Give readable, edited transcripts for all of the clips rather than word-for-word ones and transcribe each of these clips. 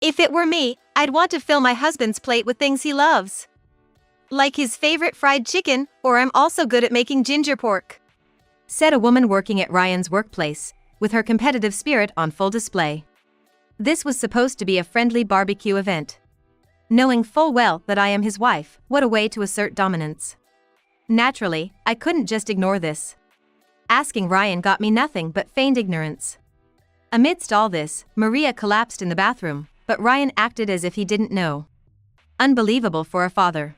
If it were me, I'd want to fill my husband's plate with things he loves. Like his favorite fried chicken, or I'm also good at making ginger pork," said a woman working at Ryan's workplace, with her competitive spirit on full display. This was supposed to be a friendly barbecue event. Knowing full well that I am his wife, what a way to assert dominance. Naturally, I couldn't just ignore this. Asking Ryan got me nothing but feigned ignorance. Amidst all this, Maria collapsed in the bathroom, but Ryan acted as if he didn't know. Unbelievable for a father.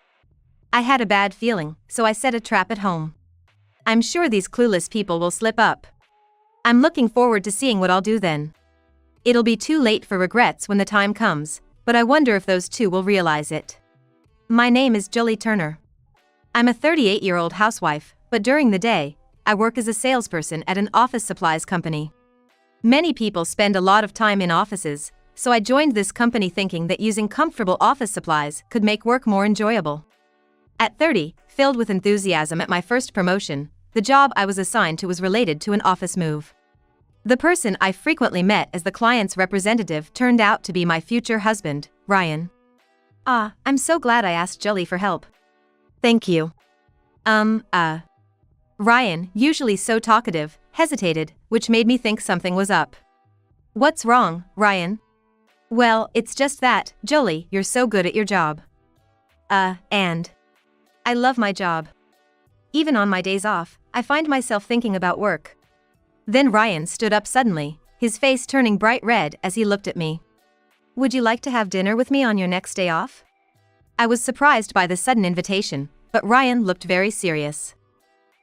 I had a bad feeling, so I set a trap at home. I'm sure these clueless people will slip up. I'm looking forward to seeing what I'll do then. It'll be too late for regrets when the time comes, but I wonder if those two will realize it. My name is Julie Turner. I'm a 38-year-old housewife, but during the day, I work as a salesperson at an office supplies company. Many people spend a lot of time in offices, so I joined this company thinking that using comfortable office supplies could make work more enjoyable. At 30, filled with enthusiasm at my first promotion, the job I was assigned to was related to an office move. The person I frequently met as the client's representative turned out to be my future husband, Ryan. I'm so glad I asked Julie for help. Thank you. Ryan, usually so talkative, hesitated, which made me think something was up. What's wrong, Ryan? Well, it's just that, Julie, you're so good at your job. And I love my job. Even on my days off, I find myself thinking about work. Then Ryan stood up suddenly, his face turning bright red as he looked at me. Would you like to have dinner with me on your next day off? I was surprised by the sudden invitation, but Ryan looked very serious.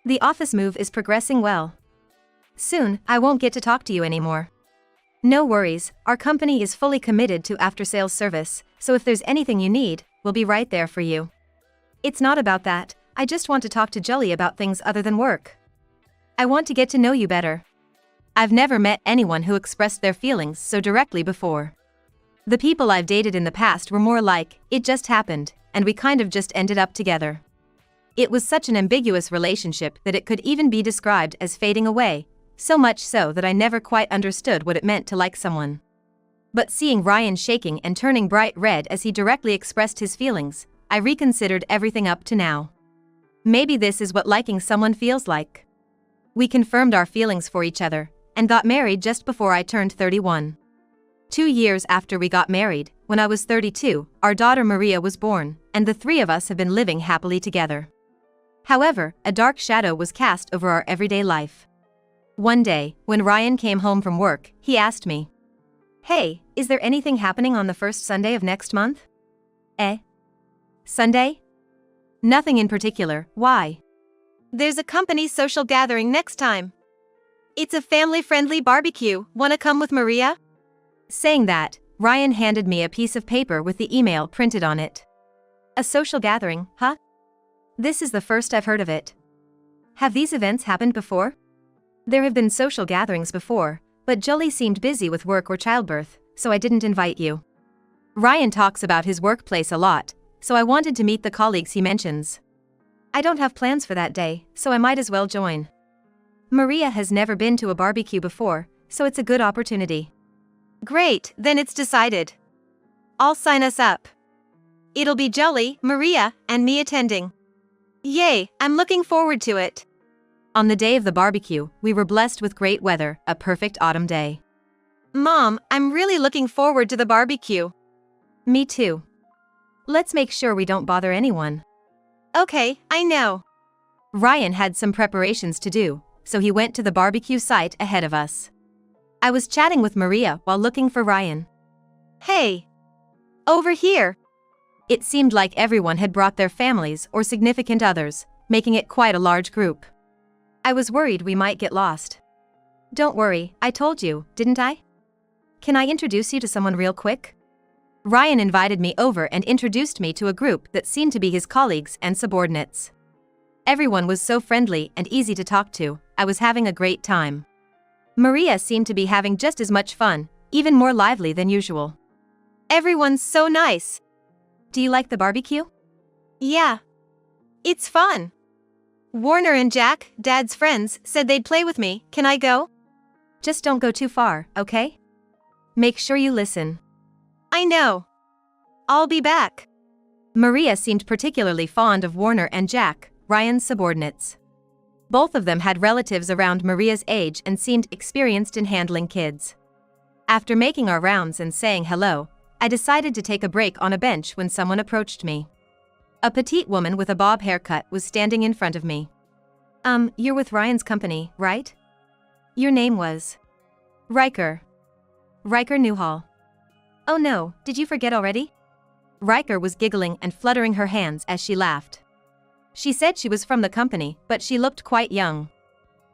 The office move is progressing well. Soon, I won't get to talk to you anymore. No worries, our company is fully committed to after-sales service, so if there's anything you need, we'll be right there for you. It's not about that, I just want to talk to Julie about things other than work. I want to get to know you better. I've never met anyone who expressed their feelings so directly before. The people I've dated in the past were more like, it just happened, and we kind of just ended up together. It was such an ambiguous relationship that it could even be described as fading away, so much so that I never quite understood what it meant to like someone. But seeing Ryan shaking and turning bright red as he directly expressed his feelings, I reconsidered everything up to now. Maybe this is what liking someone feels like. We confirmed our feelings for each other, and got married just before I turned 31. 2 years after we got married, when I was 32, our daughter Maria was born, and the three of us have been living happily together. However, a dark shadow was cast over our everyday life. One day, when Ryan came home from work, he asked me, "Hey, is there anything happening on the first Sunday of next month?" Sunday? Nothing in particular, why? There's a company social gathering next time. It's a family-friendly barbecue, wanna come with Maria? Saying that, Ryan handed me a piece of paper with the email printed on it. A social gathering, huh? This is the first I've heard of it. Have these events happened before? There have been social gatherings before, but Julie seemed busy with work or childbirth, so I didn't invite you. Ryan talks about his workplace a lot, so I wanted to meet the colleagues he mentions. I don't have plans for that day, so I might as well join. Maria has never been to a barbecue before, so it's a good opportunity. Great, then it's decided. I'll sign us up. It'll be Julie, Maria, and me attending. Yay, I'm looking forward to it. On the day of the barbecue, we were blessed with great weather, a perfect autumn day. Mom, I'm really looking forward to the barbecue. Me too. Let's make sure we don't bother anyone. Okay, I know. Ryan had some preparations to do, so he went to the barbecue site ahead of us. I was chatting with Maria while looking for Ryan. Hey! Over here! It seemed like everyone had brought their families or significant others, making it quite a large group. I was worried we might get lost. Don't worry, I told you, didn't I? Can I introduce you to someone real quick? Ryan invited me over and introduced me to a group that seemed to be his colleagues and subordinates. Everyone was so friendly and easy to talk to, I was having a great time. Maria seemed to be having just as much fun, even more lively than usual. Everyone's so nice. Do you like the barbecue? Yeah. It's fun. Warner and Jack, Dad's friends, said they'd play with me. Can I go? Just don't go too far, okay? Make sure you listen. I know. I'll be back. Maria seemed particularly fond of Warner and Jack, Ryan's subordinates. Both of them had relatives around Maria's age and seemed experienced in handling kids. After making our rounds and saying hello, I decided to take a break on a bench when someone approached me. A petite woman with a bob haircut was standing in front of me. You're with Ryan's company, right? Your name was Riker. Riker Newhall. Oh no, did you forget already? Riker was giggling and fluttering her hands as she laughed. She said she was from the company, but she looked quite young.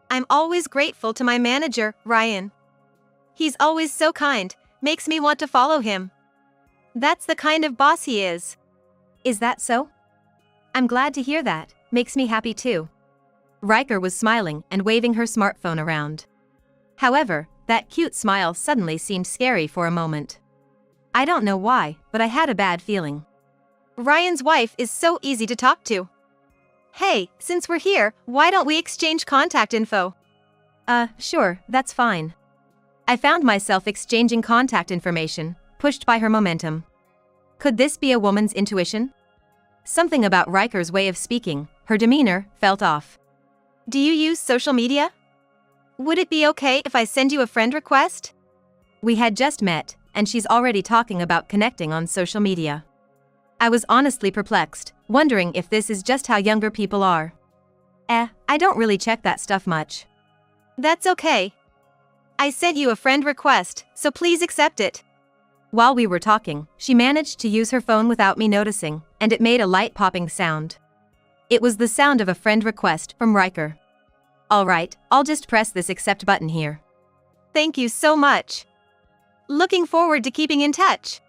I'm always grateful to my manager, Ryan. He's always so kind, makes me want to follow him. That's the kind of boss he is. Is that so? I'm glad to hear that, makes me happy too. Riker was smiling and waving her smartphone around. However, that cute smile suddenly seemed scary for a moment. I don't know why, but I had a bad feeling. Ryan's wife is so easy to talk to. Hey, since we're here, why don't we exchange contact info? Sure, that's fine. I found myself exchanging contact information, pushed by her momentum. Could this be a woman's intuition? Something about Riker's way of speaking, her demeanor, felt off. Do you use social media? Would it be okay if I send you a friend request? We had just met, and she's already talking about connecting on social media. I was honestly perplexed, wondering if this is just how younger people are. I don't really check that stuff much. That's okay. I sent you a friend request, so please accept it. While we were talking, she managed to use her phone without me noticing, and it made a light popping sound. It was the sound of a friend request from Riker. Alright, I'll just press this accept button here. Thank you so much. Looking forward to keeping in touch.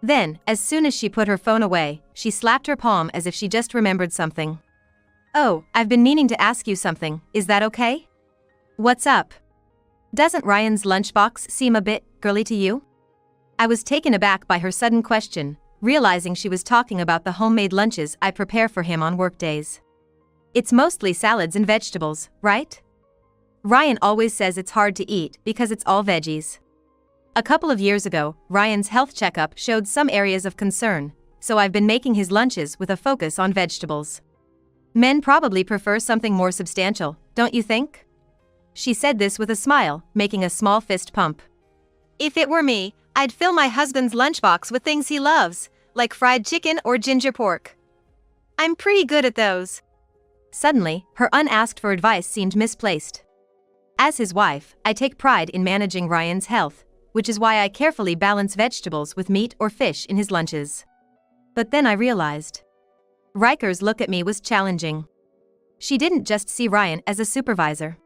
Then, as soon as she put her phone away, she slapped her palm as if she just remembered something. Oh, I've been meaning to ask you something, is that okay? What's up? Doesn't Ryan's lunchbox seem a bit girly to you? I was taken aback by her sudden question, realizing she was talking about the homemade lunches I prepare for him on workdays. It's mostly salads and vegetables, right? Ryan always says it's hard to eat because it's all veggies. A couple of years ago, Ryan's health checkup showed some areas of concern, so I've been making his lunches with a focus on vegetables. Men probably prefer something more substantial, don't you think? She said this with a smile, making a small fist pump. If it were me, I'd fill my husband's lunchbox with things he loves, like fried chicken or ginger pork. I'm pretty good at those. Suddenly, her unasked for advice seemed misplaced. As his wife, I take pride in managing Ryan's health, which is why I carefully balance vegetables with meat or fish in his lunches. But then I realized. Riker's look at me was challenging. She didn't just see Ryan as a supervisor.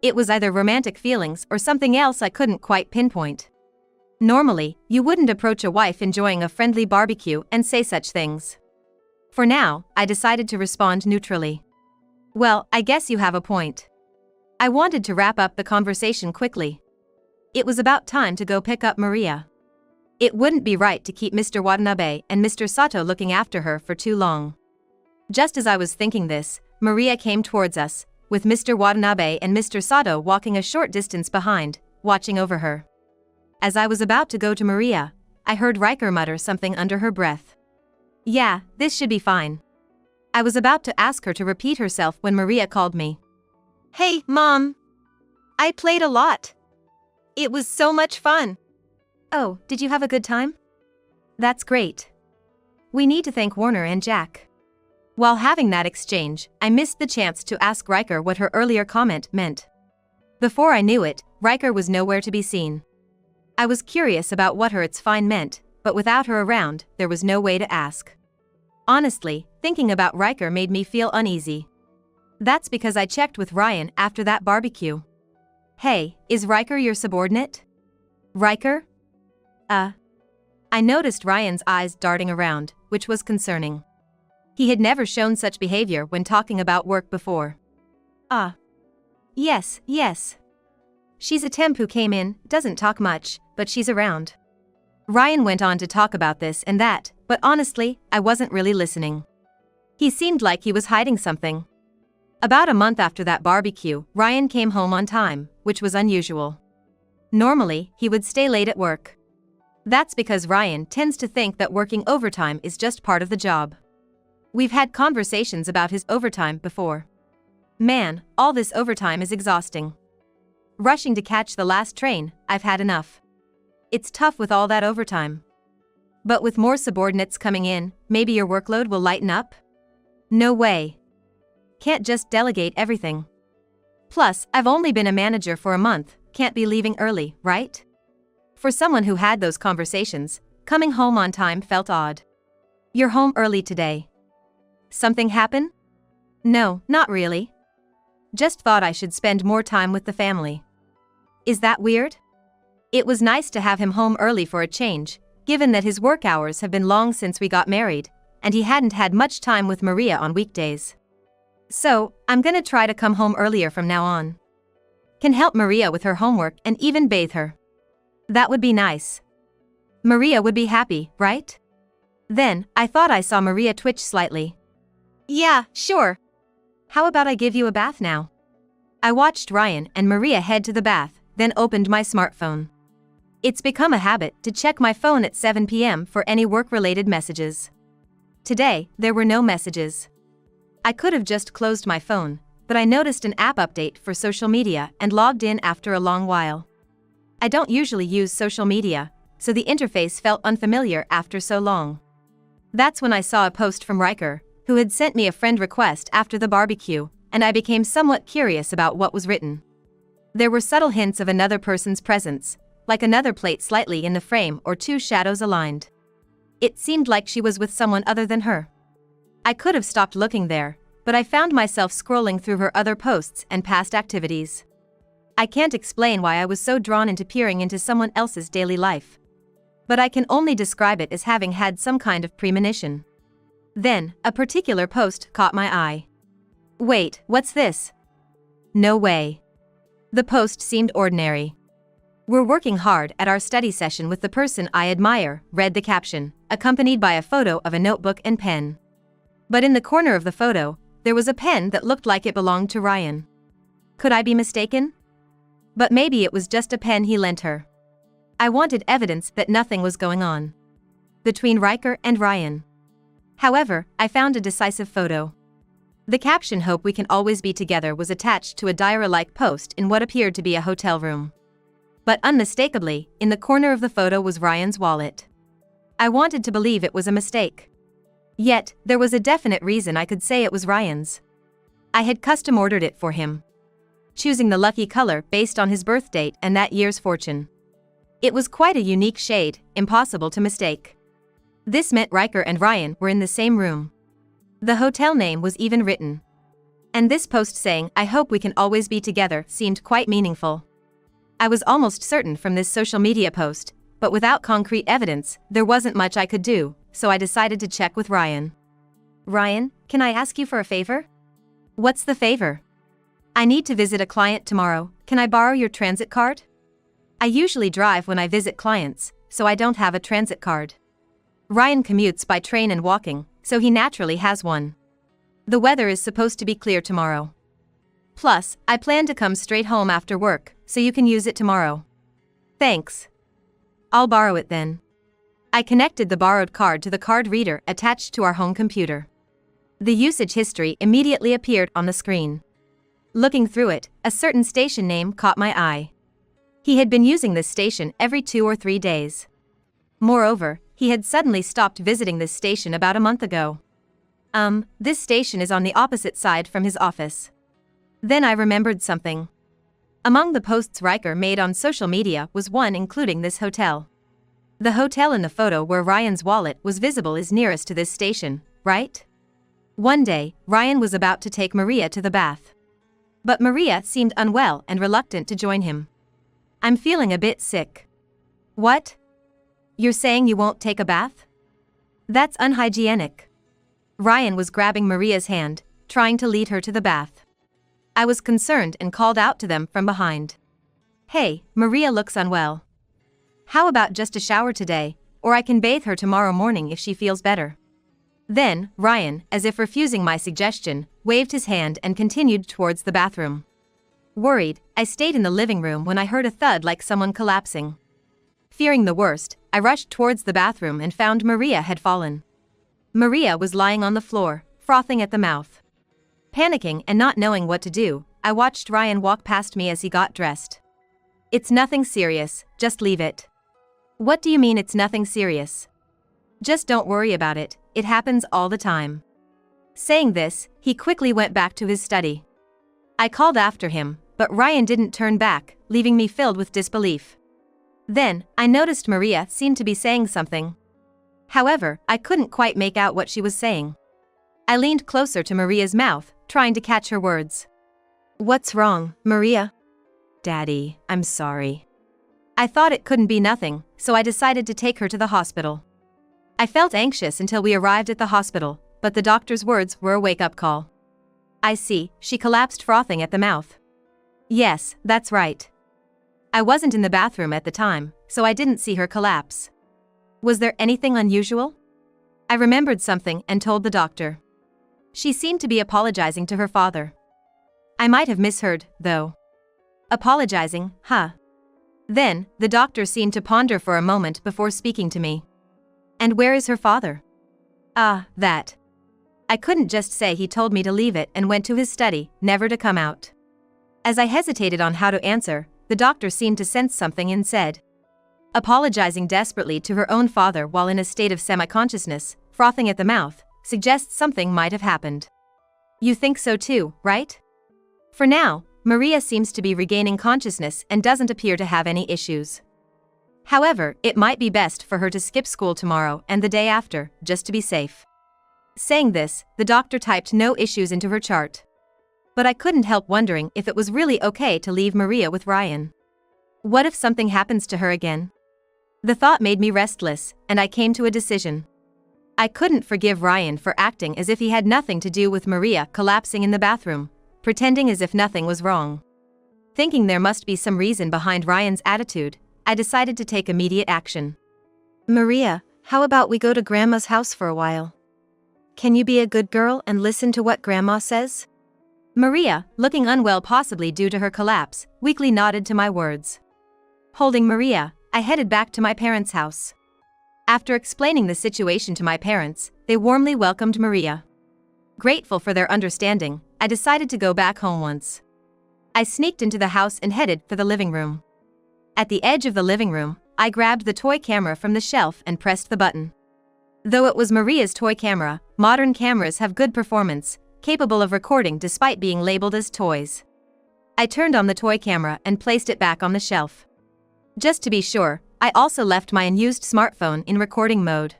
It was either romantic feelings or something else I couldn't quite pinpoint. Normally, you wouldn't approach a wife enjoying a friendly barbecue and say such things. For now, I decided to respond neutrally. Well, I guess you have a point. I wanted to wrap up the conversation quickly. It was about time to go pick up Maria. It wouldn't be right to keep Mr. Watanabe and Mr. Sato looking after her for too long. Just as I was thinking this, Maria came towards us, with Mr. Watanabe and Mr. Sato walking a short distance behind, watching over her. As I was about to go to Maria, I heard Riker mutter something under her breath. Yeah, this should be fine. I was about to ask her to repeat herself when Maria called me. Hey, Mom. I played a lot. It was so much fun. Oh, did you have a good time? That's great. We need to thank Warner and Jack. While having that exchange, I missed the chance to ask Riker what her earlier comment meant. Before I knew it, Riker was nowhere to be seen. I was curious about what her "it's fine" meant, but without her around, there was no way to ask. Honestly, thinking about Riker made me feel uneasy. That's because I checked with Ryan after that barbecue. Hey, is Riker your subordinate? Riker? I noticed Ryan's eyes darting around, which was concerning. He had never shown such behavior when talking about work before. Yes. She's a temp who came in, doesn't talk much, but she's around. Ryan went on to talk about this and that, but honestly, I wasn't really listening. He seemed like he was hiding something. About a month after that barbecue, Ryan came home on time, which was unusual. Normally, he would stay late at work. That's because Ryan tends to think that working overtime is just part of the job. We've had conversations about his overtime before. Man, all this overtime is exhausting. Rushing to catch the last train, I've had enough. It's tough with all that overtime. But with more subordinates coming in, maybe your workload will lighten up? No way. Can't just delegate everything. Plus, I've only been a manager for a month, can't be leaving early, right? For someone who had those conversations, coming home on time felt odd. You're home early today. Something happen? No, not really. Just thought I should spend more time with the family. Is that weird? It was nice to have him home early for a change, given that his work hours have been long since we got married, and he hadn't had much time with Maria on weekdays. So, I'm gonna try to come home earlier from now on. Can help Maria with her homework and even bathe her. That would be nice. Maria would be happy, right? Then, I thought I saw Maria twitch slightly. Yeah, sure. How about I give you a bath now? I watched Ryan and Maria head to the bath, then opened my smartphone. It's become a habit to check my phone at 7 p.m. for any work-related messages. Today, there were no messages. I could have just closed my phone, but I noticed an app update for social media and logged in after a long while. I don't usually use social media, so the interface felt unfamiliar after so long. That's when I saw a post from Riker, who had sent me a friend request after the barbecue, and I became somewhat curious about what was written. There were subtle hints of another person's presence, like another plate slightly in the frame or two shadows aligned. It seemed like she was with someone other than her. I could have stopped looking there, but I found myself scrolling through her other posts and past activities. I can't explain why I was so drawn into peering into someone else's daily life. But I can only describe it as having had some kind of premonition. Then, a particular post caught my eye. Wait, what's this? No way. The post seemed ordinary. We're working hard at our study session with the person I admire, read the caption, accompanied by a photo of a notebook and pen. But in the corner of the photo, there was a pen that looked like it belonged to Ryan. Could I be mistaken? But maybe it was just a pen he lent her. I wanted evidence that nothing was going on between Riker and Ryan. However, I found a decisive photo. The caption "Hope we can always be together" was attached to a diary-like post in what appeared to be a hotel room. But unmistakably, in the corner of the photo was Ryan's wallet. I wanted to believe it was a mistake. Yet, there was a definite reason I could say it was Ryan's. I had custom ordered it for him, choosing the lucky color based on his birth date and that year's fortune. It was quite a unique shade, impossible to mistake. This meant Riker and Ryan were in the same room. The hotel name was even written. And this post saying, "I hope we can always be together," seemed quite meaningful. I was almost certain from this social media post, but without concrete evidence, there wasn't much I could do, so I decided to check with Ryan. Ryan, can I ask you for a favor? What's the favor? I need to visit a client tomorrow, can I borrow your transit card? I usually drive when I visit clients, so I don't have a transit card. Ryan commutes by train and walking, so he naturally has one. The weather is supposed to be clear tomorrow. Plus, I plan to come straight home after work, so you can use it tomorrow. Thanks. I'll borrow it then. I connected the borrowed card to the card reader attached to our home computer. The usage history immediately appeared on the screen. Looking through it, a certain station name caught my eye. He had been using this station every 2 or 3 days. Moreover, he had suddenly stopped visiting this station about a month ago. This station is on the opposite side from his office. Then I remembered something. Among the posts Riker made on social media was one including this hotel. The hotel in the photo where Ryan's wallet was visible is nearest to this station, right? One day, Ryan was about to take Maria to the bath. But Maria seemed unwell and reluctant to join him. I'm feeling a bit sick. What? You're saying you won't take a bath? That's unhygienic. Ryan was grabbing Maria's hand, trying to lead her to the bath. I was concerned and called out to them from behind. Hey, Maria looks unwell. How about just a shower today, or I can bathe her tomorrow morning if she feels better. Then, Ryan, as if refusing my suggestion, waved his hand and continued towards the bathroom. Worried, I stayed in the living room when I heard a thud like someone collapsing. Fearing the worst, I rushed towards the bathroom and found Maria had fallen. Maria was lying on the floor, frothing at the mouth. Panicking and not knowing what to do, I watched Ryan walk past me as he got dressed. "It's nothing serious, just leave it." "What do you mean it's nothing serious?" "Just don't worry about it, it happens all the time." Saying this, he quickly went back to his study. I called after him, but Ryan didn't turn back, leaving me filled with disbelief. Then, I noticed Maria seemed to be saying something. However, I couldn't quite make out what she was saying. I leaned closer to Maria's mouth, trying to catch her words. "What's wrong, Maria?" "Daddy, I'm sorry." I thought it couldn't be nothing, so I decided to take her to the hospital. I felt anxious until we arrived at the hospital, but the doctor's words were a wake-up call. "I see, she collapsed frothing at the mouth." "Yes, that's right." I wasn't in the bathroom at the time, so I didn't see her collapse. "Was there anything unusual?" I remembered something and told the doctor. She seemed to be apologizing to her father. I might have misheard, though. "Apologizing, huh?" Then, the doctor seemed to ponder for a moment before speaking to me. "And where is her father?" That." I couldn't just say he told me to leave it and went to his study, never to come out. As I hesitated on how to answer, the doctor seemed to sense something and said, "Apologizing desperately to her own father while in a state of semi-consciousness, frothing at the mouth, suggests something might have happened. You think so too, right?" For now, Maria seems to be regaining consciousness and doesn't appear to have any issues. However, it might be best for her to skip school tomorrow and the day after, just to be safe. Saying this, the doctor typed no issues into her chart. But I couldn't help wondering if it was really okay to leave Maria with Ryan. What if something happens to her again? The thought made me restless, and I came to a decision. I couldn't forgive Ryan for acting as if he had nothing to do with Maria collapsing in the bathroom, pretending as if nothing was wrong. Thinking there must be some reason behind Ryan's attitude, I decided to take immediate action. "Maria, how about we go to Grandma's house for a while? Can you be a good girl and listen to what Grandma says?" Maria, looking unwell possibly due to her collapse, weakly nodded to my words. Holding Maria, I headed back to my parents' house. After explaining the situation to my parents, they warmly welcomed Maria. Grateful for their understanding, I decided to go back home once. I sneaked into the house and headed for the living room. At the edge of the living room, I grabbed the toy camera from the shelf and pressed the button. Though it was Maria's toy camera, modern cameras have good performance, capable of recording despite being labeled as toys. I turned on the toy camera and placed it back on the shelf. Just to be sure, I also left my unused smartphone in recording mode.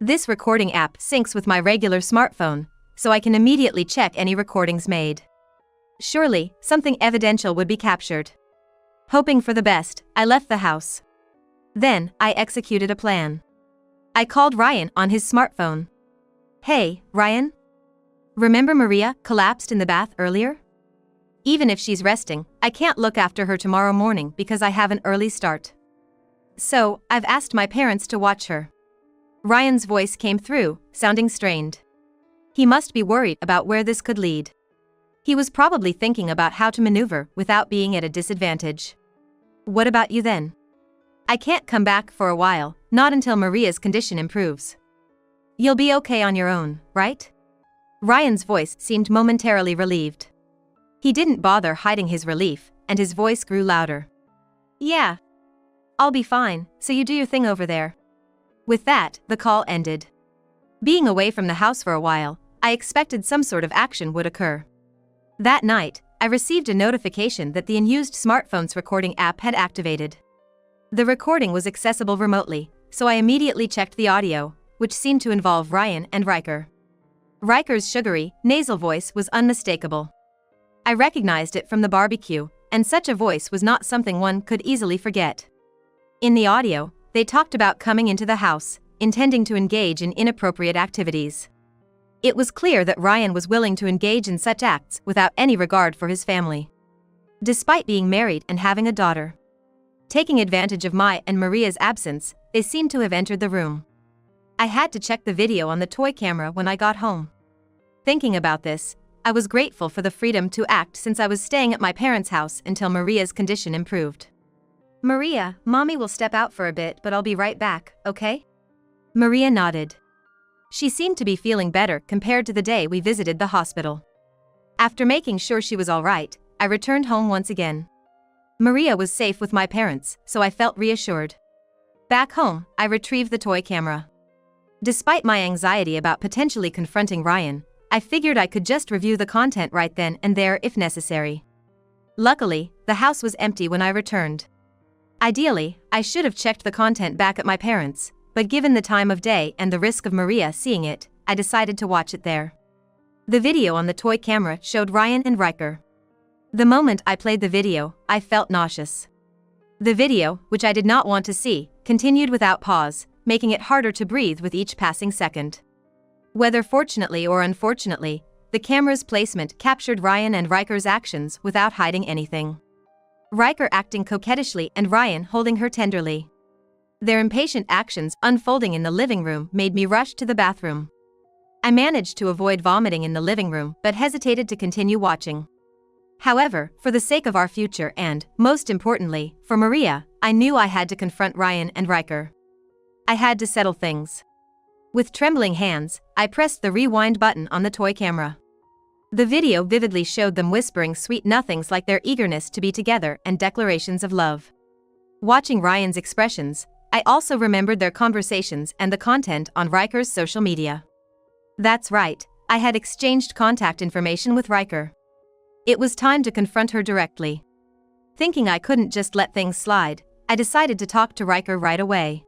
This recording app syncs with my regular smartphone, so I can immediately check any recordings made. Surely, something evidential would be captured. Hoping for the best, I left the house. Then, I executed a plan. I called Ryan on his smartphone. "Hey, Ryan? Remember Maria collapsed in the bath earlier? Even if she's resting, I can't look after her tomorrow morning because I have an early start. So, I've asked my parents to watch her." Ryan's voice came through, sounding strained. He must be worried about where this could lead. He was probably thinking about how to maneuver without being at a disadvantage. "What about you then?" "I can't come back for a while, not until Maria's condition improves." "You'll be okay on your own, right?" Ryan's voice seemed momentarily relieved. He didn't bother hiding his relief, and his voice grew louder. "Yeah. I'll be fine, so you do your thing over there." With that, the call ended. Being away from the house for a while, I expected some sort of action would occur. That night, I received a notification that the unused smartphone's recording app had activated. The recording was accessible remotely, so I immediately checked the audio, which seemed to involve Ryan and Riker. Riker's sugary, nasal voice was unmistakable. I recognized it from the barbecue, and such a voice was not something one could easily forget. In the audio, they talked about coming into the house, intending to engage in inappropriate activities. It was clear that Ryan was willing to engage in such acts without any regard for his family. Despite being married and having a daughter. Taking advantage of my and Maria's absence, they seemed to have entered the room. I had to check the video on the toy camera when I got home. Thinking about this, I was grateful for the freedom to act since I was staying at my parents' house until Maria's condition improved. Maria, Mommy will step out for a bit, but I'll be right back, okay? Maria nodded. She seemed to be feeling better compared to the day we visited the hospital. After making sure she was all right, I returned home once again. Maria was safe with my parents, so I felt reassured. Back home, I retrieved the toy camera. Despite my anxiety about potentially confronting Ryan, I figured I could just review the content right then and there if necessary. Luckily, the house was empty when I returned. Ideally, I should have checked the content back at my parents', but given the time of day and the risk of Maria seeing it, I decided to watch it there. The video on the toy camera showed Ryan and Riker. The moment I played the video, I felt nauseous. The video, which I did not want to see, continued without pause, making it harder to breathe with each passing second. Whether fortunately or unfortunately, the camera's placement captured Ryan and Riker's actions without hiding anything. Riker acting coquettishly and Ryan holding her tenderly. Their impatient actions unfolding in the living room made me rush to the bathroom. I managed to avoid vomiting in the living room but hesitated to continue watching. However, for the sake of our future and, most importantly, for Maria, I knew I had to confront Ryan and Riker. I had to settle things. With trembling hands, I pressed the rewind button on the toy camera. The video vividly showed them whispering sweet nothings like their eagerness to be together and declarations of love. Watching Ryan's expressions, I also remembered their conversations and the content on Riker's social media. That's right, I had exchanged contact information with Riker. It was time to confront her directly. Thinking I couldn't just let things slide, I decided to talk to Riker right away.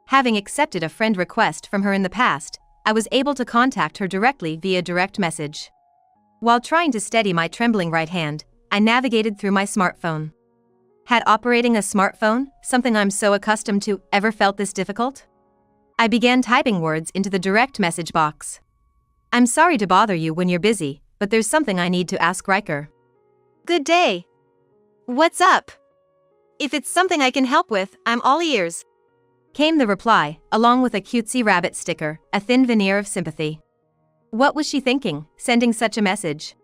Having accepted a friend request from her in the past, I was able to contact her directly via direct message. While trying to steady my trembling right hand, I navigated through my smartphone. Had operating a smartphone, something I'm so accustomed to, ever felt this difficult? I began typing words into the direct message box. I'm sorry to bother you when you're busy, but there's something I need to ask Riker. Good day. What's up? If it's something I can help with, I'm all ears. Came the reply, along with a cutesy rabbit sticker, a thin veneer of sympathy. What was she thinking, sending such a message?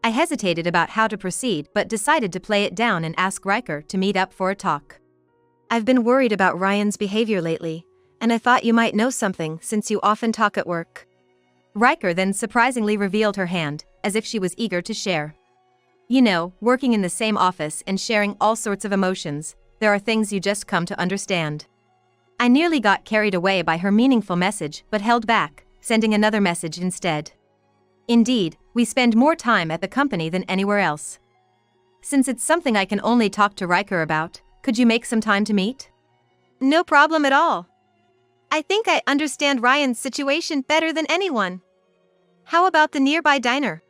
I hesitated about how to proceed but decided to play it down and ask Riker to meet up for a talk. I've been worried about Ryan's behavior lately, and I thought you might know something since you often talk at work. Riker then surprisingly revealed her hand, as if she was eager to share. You know, working in the same office and sharing all sorts of emotions, there are things you just come to understand. I nearly got carried away by her meaningful message but held back, sending another message instead. Indeed, we spend more time at the company than anywhere else. Since it's something I can only talk to Riker about, could you make some time to meet? No problem at all. I think I understand Ryan's situation better than anyone. How about the nearby diner?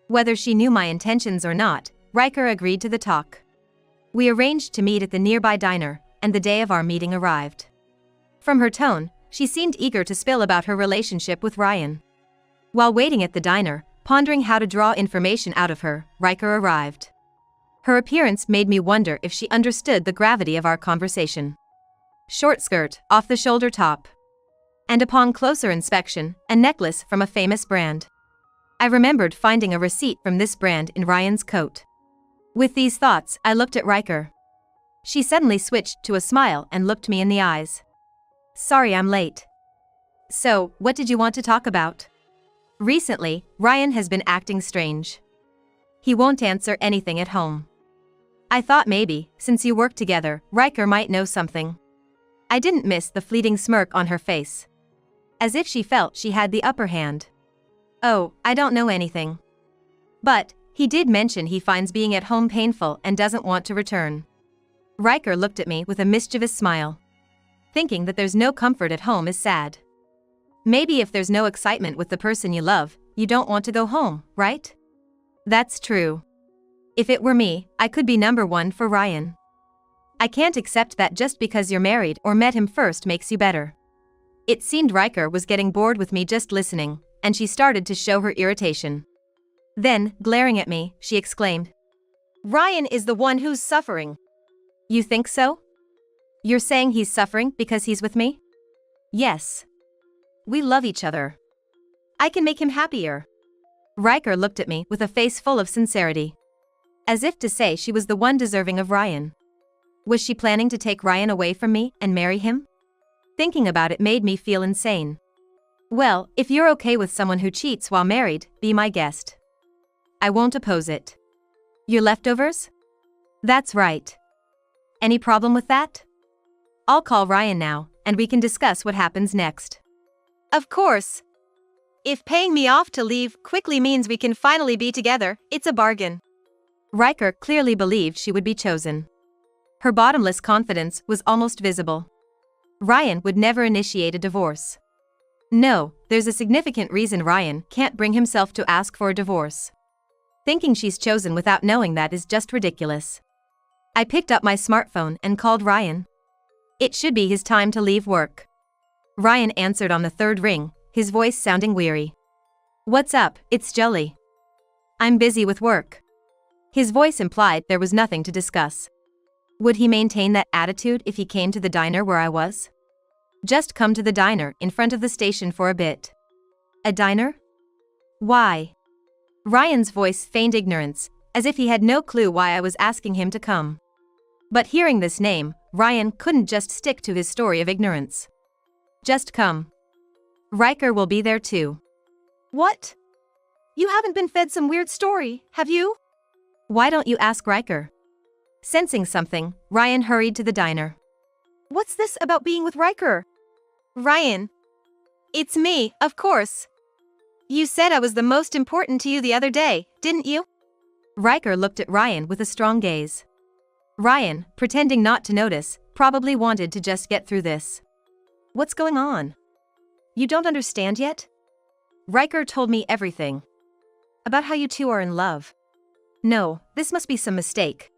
Whether she knew my intentions or not, Riker agreed to the talk. We arranged to meet at the nearby diner, and the day of our meeting arrived. From her tone, she seemed eager to spill about her relationship with Ryan. While waiting at the diner, pondering how to draw information out of her, Riker arrived. Her appearance made me wonder if she understood the gravity of our conversation. Short skirt, off-the-shoulder top. And upon closer inspection, a necklace from a famous brand. I remembered finding a receipt from this brand in Ryan's coat. With these thoughts, I looked at Riker. She suddenly switched to a smile and looked me in the eyes. Sorry I'm late. So, what did you want to talk about? Recently, Ryan has been acting strange. He won't answer anything at home. I thought maybe, since you work together, Riker might know something. I didn't miss the fleeting smirk on her face. As if she felt she had the upper hand. Oh, I don't know anything. But, he did mention he finds being at home painful and doesn't want to return. Riker looked at me with a mischievous smile. Thinking that there's no comfort at home is sad. Maybe if there's no excitement with the person you love, you don't want to go home, right? That's true. If it were me, I could be number one for Ryan. I can't accept that just because you're married or met him first makes you better. It seemed Riker was getting bored with me just listening, and she started to show her irritation. Then, glaring at me, she exclaimed, Ryan is the one who's suffering. You think so? You're saying he's suffering because he's with me? Yes. We love each other. I can make him happier. Riker looked at me with a face full of sincerity. As if to say she was the one deserving of Ryan. Was she planning to take Ryan away from me and marry him? Thinking about it made me feel insane. Well, if you're okay with someone who cheats while married, be my guest. I won't oppose it. Your leftovers? That's right. Any problem with that? I'll call Ryan now, and we can discuss what happens next. Of course. If paying me off to leave quickly means we can finally be together, it's a bargain. Riker clearly believed she would be chosen. Her bottomless confidence was almost visible. Ryan would never initiate a divorce. No, there's a significant reason Ryan can't bring himself to ask for a divorce. Thinking she's chosen without knowing that is just ridiculous. I picked up my smartphone and called Ryan. It should be his time to leave work. Ryan answered on the third ring, his voice sounding weary. What's up, it's Jolie. I'm busy with work. His voice implied there was nothing to discuss. Would he maintain that attitude if he came to the diner where I was? Just come to the diner in front of the station for a bit. A diner? Why? Ryan's voice feigned ignorance, as if he had no clue why I was asking him to come. But hearing this name, Ryan couldn't just stick to his story of ignorance. Just come. Riker will be there too. What? You haven't been fed some weird story, have you? Why don't you ask Riker? Sensing something, Ryan hurried to the diner. What's this about being with Riker? Ryan. It's me, of course. You said I was the most important to you the other day, didn't you? Riker looked at Ryan with a strong gaze. Ryan, pretending not to notice, probably wanted to just get through this. What's going on? You don't understand yet? Riker told me everything. About how you two are in love. No, this must be some mistake.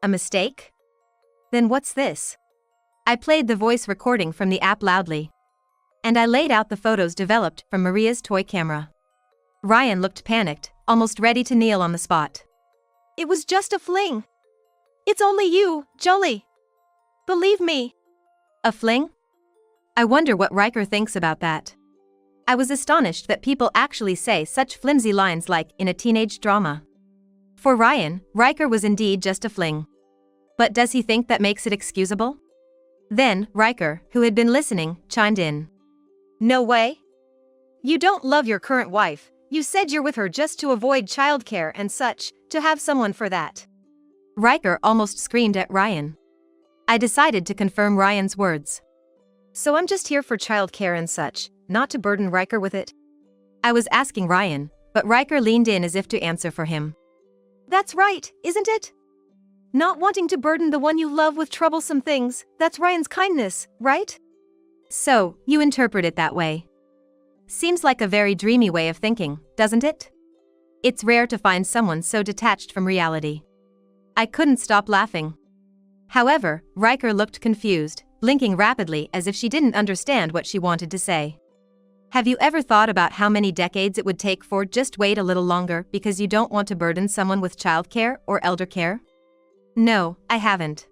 A mistake? Then what's this? I played the voice recording from the app loudly. And I laid out the photos developed from Maria's toy camera. Ryan looked panicked, almost ready to kneel on the spot. It was just a fling. It's only you, Jolie. Believe me. A fling? I wonder what Riker thinks about that. I was astonished that people actually say such flimsy lines like in a teenage drama. For Ryan, Riker was indeed just a fling. But does he think that makes it excusable? Then, Riker, who had been listening, chimed in. No way. You don't love your current wife. You said you're with her just to avoid childcare and such, to have someone for that. Riker almost screamed at Ryan. I decided to confirm Ryan's words. So I'm just here for childcare and such, not to burden Riker with it? I was asking Ryan, but Riker leaned in as if to answer for him. That's right, isn't it? Not wanting to burden the one you love with troublesome things, that's Ryan's kindness, right? So, you interpret it that way. Seems like a very dreamy way of thinking, doesn't it? It's rare to find someone so detached from reality. I couldn't stop laughing. However, Riker looked confused, blinking rapidly as if she didn't understand what she wanted to say. Have you ever thought about how many decades it would take for just wait a little longer because you don't want to burden someone with childcare or elder care? No, I haven't.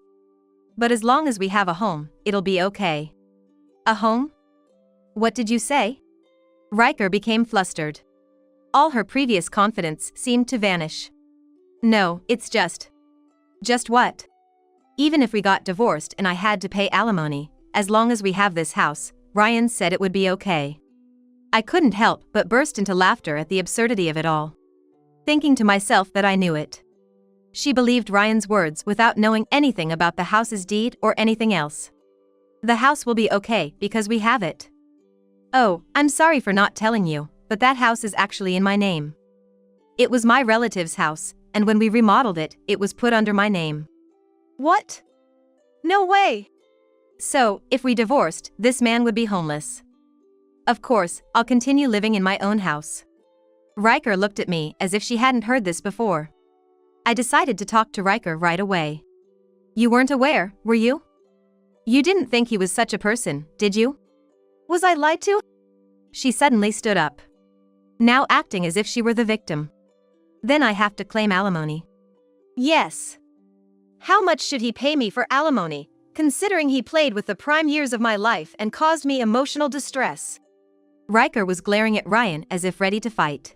But as long as we have a home, it'll be okay. A home? What did you say? Riker became flustered. All her previous confidence seemed to vanish. No, it's just. Just what? Even if we got divorced and I had to pay alimony, as long as we have this house, Ryan said it would be okay. I couldn't help but burst into laughter at the absurdity of it all. Thinking to myself that I knew it. She believed Ryan's words without knowing anything about the house's deed or anything else. The house will be okay because we have it. Oh, I'm sorry for not telling you, but that house is actually in my name. It was my relative's house, and when we remodeled it, it was put under my name. What? No way! So, if we divorced, this man would be homeless. Of course, I'll continue living in my own house. Riker looked at me as if she hadn't heard this before. I decided to talk to Riker right away. You weren't aware, were you? You didn't think he was such a person, did you? Was I lied to? She suddenly stood up. Now acting as if she were the victim. Then I have to claim alimony. Yes. How much should he pay me for alimony, considering he played with the prime years of my life and caused me emotional distress? Riker was glaring at Ryan as if ready to fight.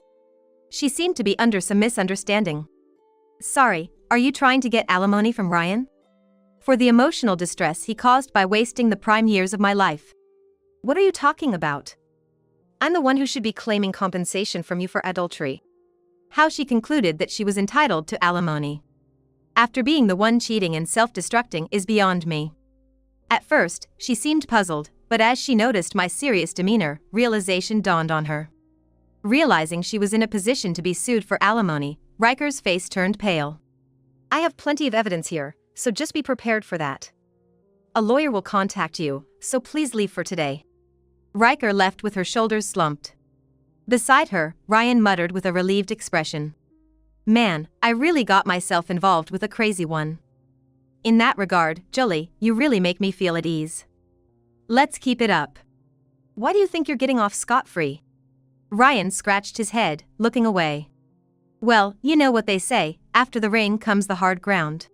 She seemed to be under some misunderstanding. Sorry, are you trying to get alimony from Ryan? for the emotional distress he caused by wasting the prime years of my life. What are you talking about? I'm the one who should be claiming compensation from you for adultery. How she concluded that she was entitled to alimony after being the one cheating and self-destructing is beyond me. At first, she seemed puzzled, but as she noticed my serious demeanor, realization dawned on her. Realizing she was in a position to be sued for alimony, Riker's face turned pale. I have plenty of evidence here, so just be prepared for that. A lawyer will contact you, so please leave for today. Riker left with her shoulders slumped. Beside her, Ryan muttered with a relieved expression. Man, I really got myself involved with a crazy one. In that regard, Jolie, you really make me feel at ease. Let's keep it up. Why do you think you're getting off scot-free? Ryan scratched his head, looking away. Well, you know what they say, after the rain comes the hard ground.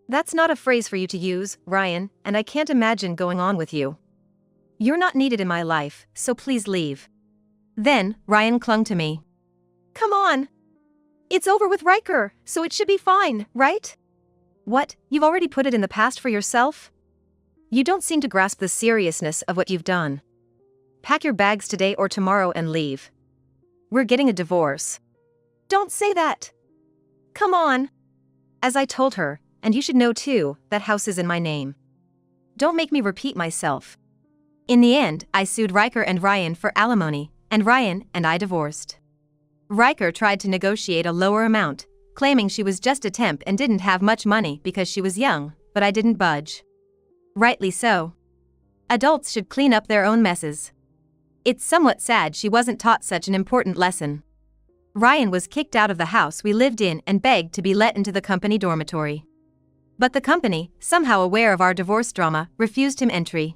That's not a phrase for you to use, Ryan, and I can't imagine going on with you. You're not needed in my life, so please leave. Then, Ryan clung to me. Come on! It's over with Riker, so it should be fine, right? What, you've already put it in the past for yourself? You don't seem to grasp the seriousness of what you've done. Pack your bags today or tomorrow and leave. We're getting a divorce. Don't say that! Come on! As I told her, and you should know too, that house is in my name. Don't make me repeat myself. In the end, I sued Riker and Ryan for alimony, and Ryan and I divorced. Riker tried to negotiate a lower amount, claiming she was just a temp and didn't have much money because she was young, but I didn't budge. Rightly so. Adults should clean up their own messes. It's somewhat sad she wasn't taught such an important lesson. Ryan was kicked out of the house we lived in and begged to be let into the company dormitory. But the company, somehow aware of our divorce drama, refused him entry.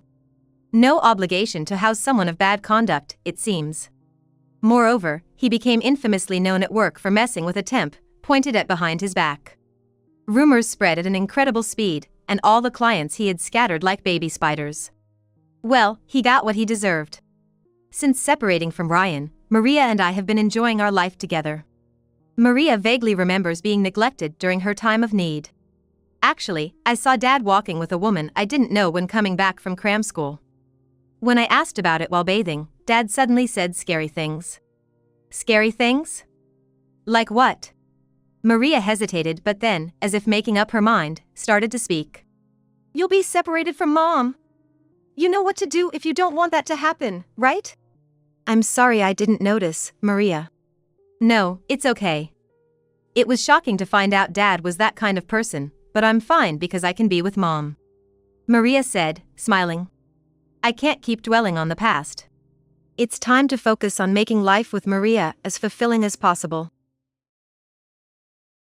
No obligation to house someone of bad conduct, it seems. Moreover, he became infamously known at work for messing with a temp, pointed at behind his back. Rumors spread at an incredible speed, and all the clients he had scattered like baby spiders. Well, he got what he deserved. Since separating from Ryan, Maria and I have been enjoying our life together. Maria vaguely remembers being neglected during her time of need. Actually, I saw Dad walking with a woman I didn't know when coming back from cram school. When I asked about it while bathing, Dad suddenly said scary things. Scary things? Like what? Maria hesitated but then, as if making up her mind, started to speak. You'll be separated from Mom. You know what to do if you don't want that to happen, right? I'm sorry I didn't notice, Maria. No, it's okay. It was shocking to find out Dad was that kind of person, but I'm fine because I can be with Mom. Maria said, smiling. I can't keep dwelling on the past. It's time to focus on making life with Maria as fulfilling as possible.